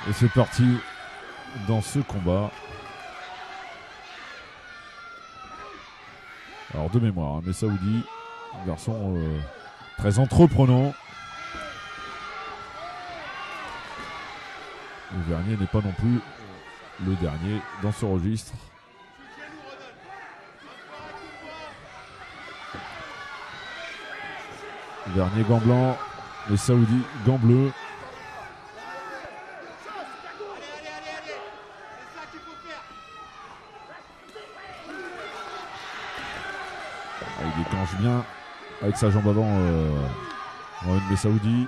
Et c'est parti dans ce combat. Alors de mémoire, mais Saoudi, un garçon très entreprenant. Le Vernier n'est pas non plus le dernier dans ce registre. Vernier gant blanc, les Saoudis gant bleu. Il déclenche bien avec sa jambe avant Mohamed Messaoudi.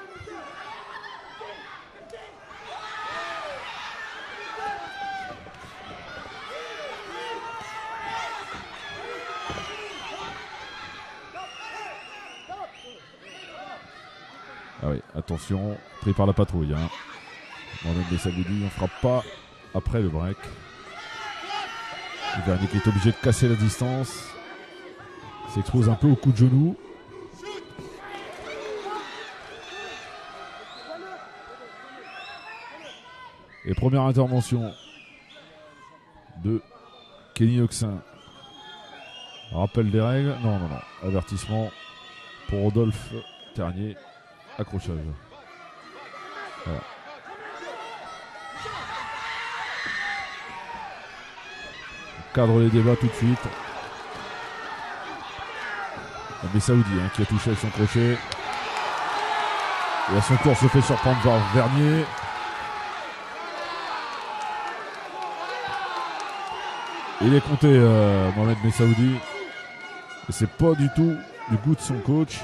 Ah oui, attention, pris par la patrouille. Hein. Mohamed Messaoudi, on ne frappe pas après le break. Le Vernier qui est obligé de casser la distance. S'expose un peu au coup de genou. Et première intervention de Kenny Oxin. Rappel des règles. Non. Avertissement pour Rodolphe Ternier. Accrochage. Voilà. On cadre les débats tout de suite. Messaoudi qui a touché avec son crochet. Et à son tour se fait surprendre par Vernier. Il est compté Mohamed Messaoudi. Et c'est pas du tout du goût de son coach.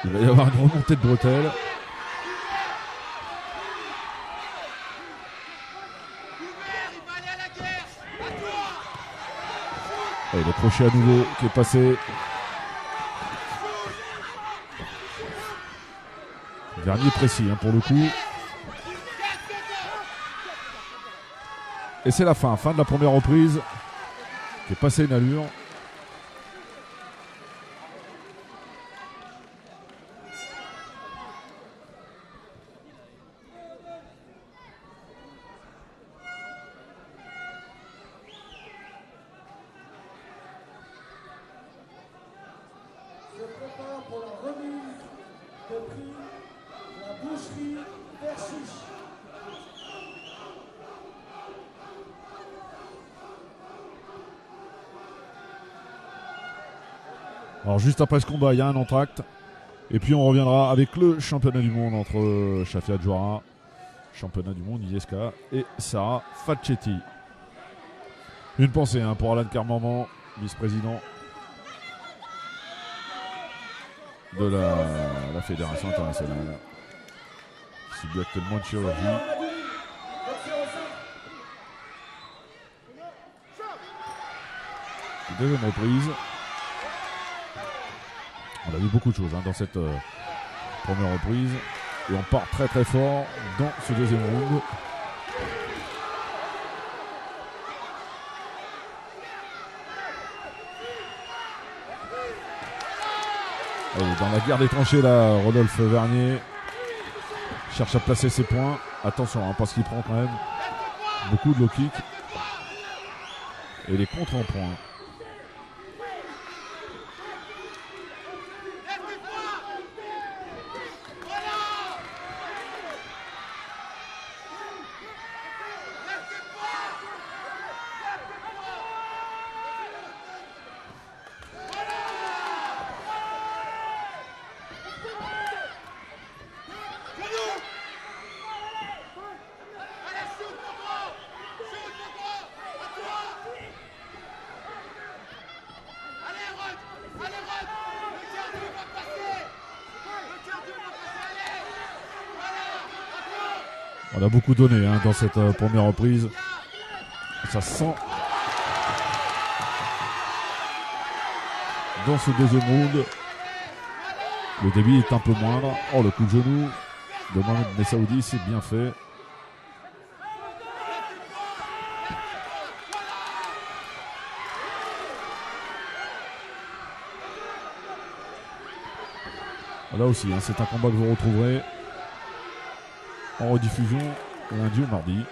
Il va y avoir une remontée de bretelles. Et le crochet à nouveau qui est passé. Vernier précis pour le coup. Et c'est la fin de la première reprise qui est passée une allure. Se prépare pour la remise de prix de la boucherie Versus. Alors juste après ce combat, il y a un entracte. Et puis on reviendra avec le championnat du monde entre Shafia Djouara, championnat du monde Ieska, et Sarah Facchetti. Une pensée pour Alan Carmorman, vice-président de la Fédération internationale, qui subit actuellement une chirurgie. Deuxième reprise. On a vu beaucoup de choses dans cette première reprise. Et on part très très fort dans ce deuxième round. Allez, dans la guerre des tranchées là, Rodolphe Vernier cherche à placer ses points. Attention parce qu'il prend quand même beaucoup de low kick. Et les contre en points. On a beaucoup donné dans cette première reprise. Ça sent dans ce deuxième round. Le débit est un peu moindre. Oh, le coup de genou de Mohamed Messaoudi, c'est bien fait. Là aussi, c'est un combat que vous retrouverez en rediffusion lundi ou mardi.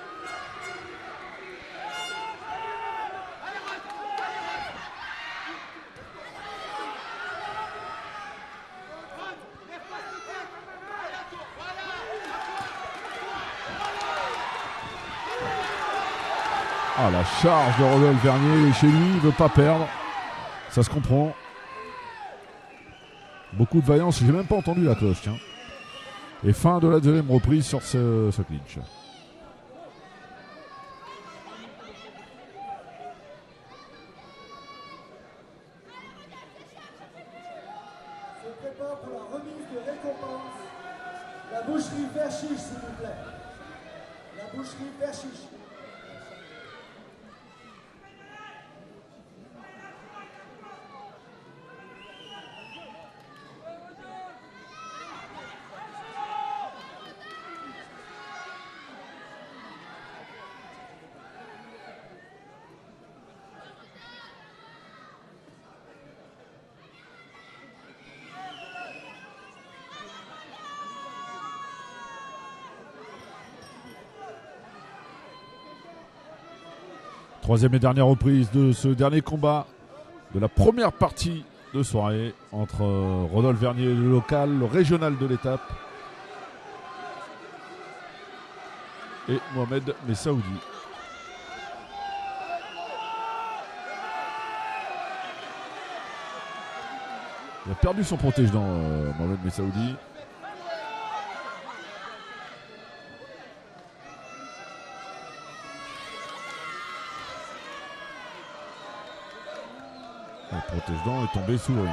Ah, la charge de Rodolphe Vernier, il est chez lui, il veut pas perdre. Ça se comprend. Beaucoup de vaillance, j'ai même pas entendu la cloche, tiens. Et fin de la deuxième reprise sur ce clinch. Se prépare pour la remise de récompense. La boucherie Verchiche, s'il vous plaît. La boucherie Verchiche. Troisième et dernière reprise de ce dernier combat de la première partie de soirée entre Rodolphe Vernier, le local, le régional de l'étape, et Mohamed Messaoudi. Il a perdu son protège-dents, Mohamed Messaoudi. Le protège-dents est tombé sous le ring.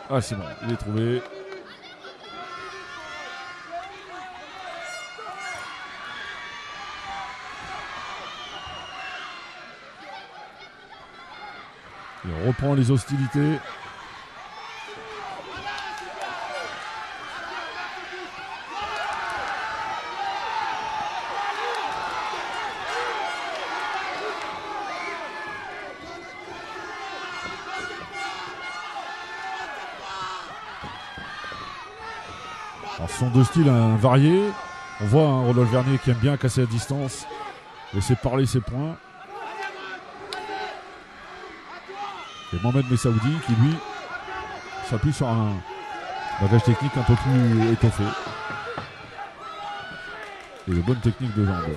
Ah, c'est bon, il est trouvé. Il reprend les hostilités. Alors, ce sont deux styles variés. On voit Rodolphe Vernier qui aime bien casser la distance, laisser parler ses points. Et Mohamed Messaoudi qui lui s'appuie sur un bagage technique un peu plus étoffé. Et de bonnes techniques de jambes.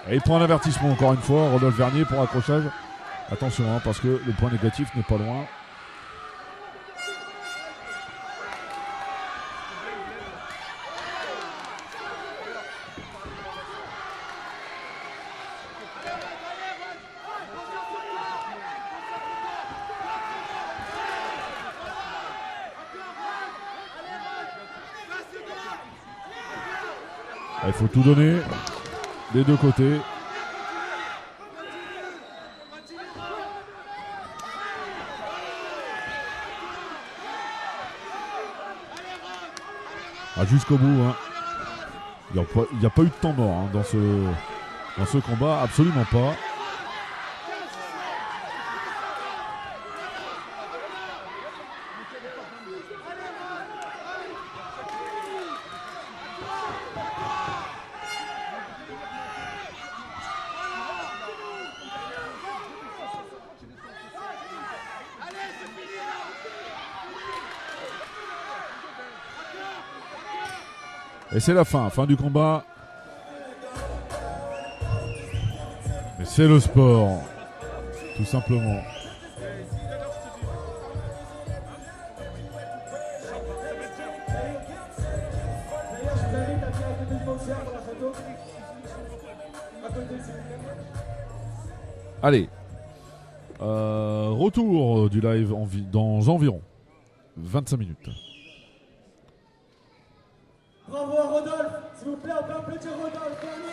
Et il prend un avertissement encore une fois, Rodolphe Vernier pour accrochage. Attention parce que le point négatif n'est pas loin. Il faut tout donner des deux côtés. Jusqu'au bout. Hein. Il n'y a pas eu de temps mort dans ce combat, absolument pas. Et c'est la fin du combat. Mais c'est le sport, tout simplement. Allez, retour du live dans environ 25 minutes. Bravo à Rodolphe, s'il vous plaît, on peut applaudir Rodolphe.